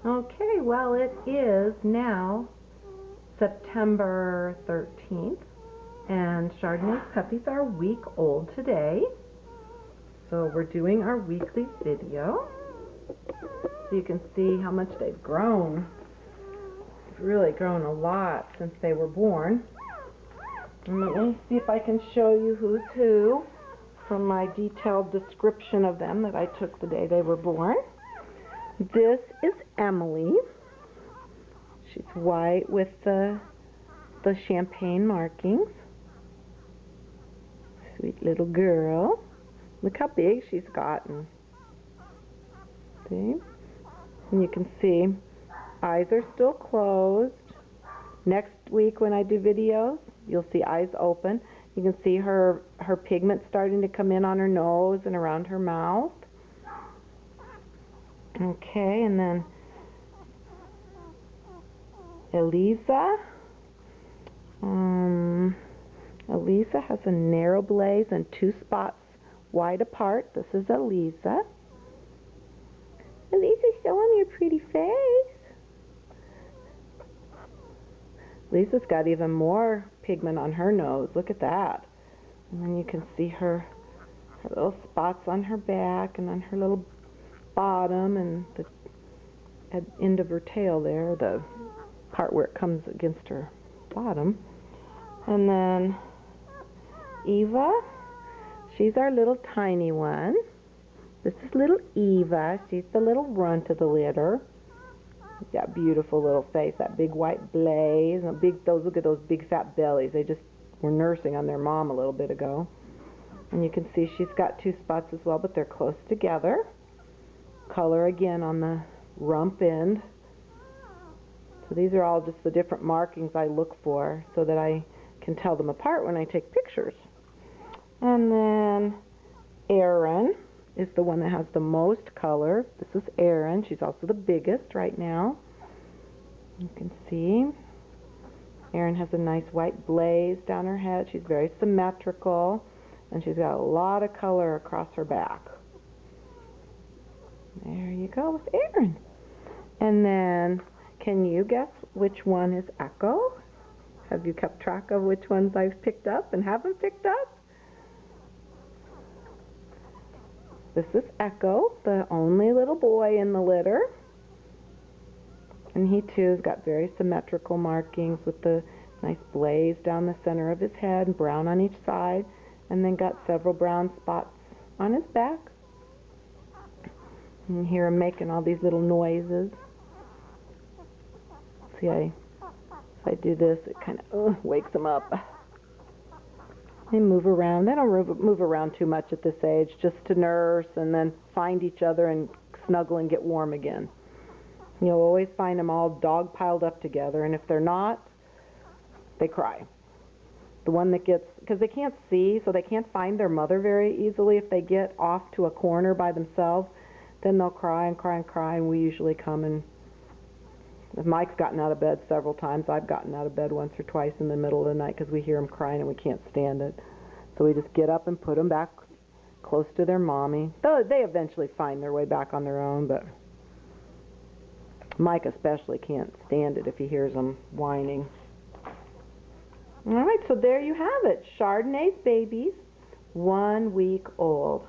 Okay, well, it is now September 13th, and Chardonnay's puppies are a week old today. So we're doing our weekly video. So you can see how much they've grown. They've really grown a lot since they were born. And let me see if I can show you who's who from my detailed description of them that I took the day they were born. This is Emily. She's white with the champagne markings. Sweet little girl. Look how big she's gotten. See? And you can see eyes are still closed. Next week when I do videos, you'll see eyes open. You can see her pigment starting to come in on her nose and around her mouth. Okay, and then Elisa. Elisa has a narrow blaze and 2 spots wide apart. This is Elisa. Elisa, show them your pretty face. Lisa's got even more pigment on her nose. Look at that. And then you can see her little spots on her back and on her little bottom and the end of her tail there, the part where it comes against her bottom. And then Eva, she's our little tiny one. This is little Eva. She's the little runt of the litter. She's got a beautiful little face, that big white blaze, and look at those big fat bellies. They just were nursing on their mom a little bit ago. And you can see she's got 2 spots as well, but they're close together. Color again on the rump end. So these are all just the different markings I look for so that I can tell them apart when I take pictures. And then Erin is the one that has the most color. This is Erin. She's also the biggest right now. You can see Erin has a nice white blaze down her head. She's very symmetrical, and she's got a lot of color across her back. There you go with Erin. And then, can you guess which one is Echo? Have you kept track of which ones I've picked up and haven't picked up? This is Echo, the only little boy in the litter. And he too has got very symmetrical markings with the nice blaze down the center of his head and brown on each side, and then got several brown spots on his back. You can hear him making all these little noises. See, if I do this, it kind of wakes him up. They move around. They don't move around too much at this age, just to nurse and then find each other and snuggle and get warm again. You'll always find them all dog piled up together, and if they're not, they cry. The one that gets, because they can't see, so they can't find their mother very easily. If they get off to a corner by themselves, then they'll cry and cry and cry, and we usually come and Mike's gotten out of bed several times. I've gotten out of bed once or twice in the middle of the night because we hear them crying and we can't stand it. So we just get up and put them back close to their mommy. They eventually find their way back on their own, but Mike especially can't stand it if he hears them whining. All right, so there you have it. Chardonnay's babies, 1 week old.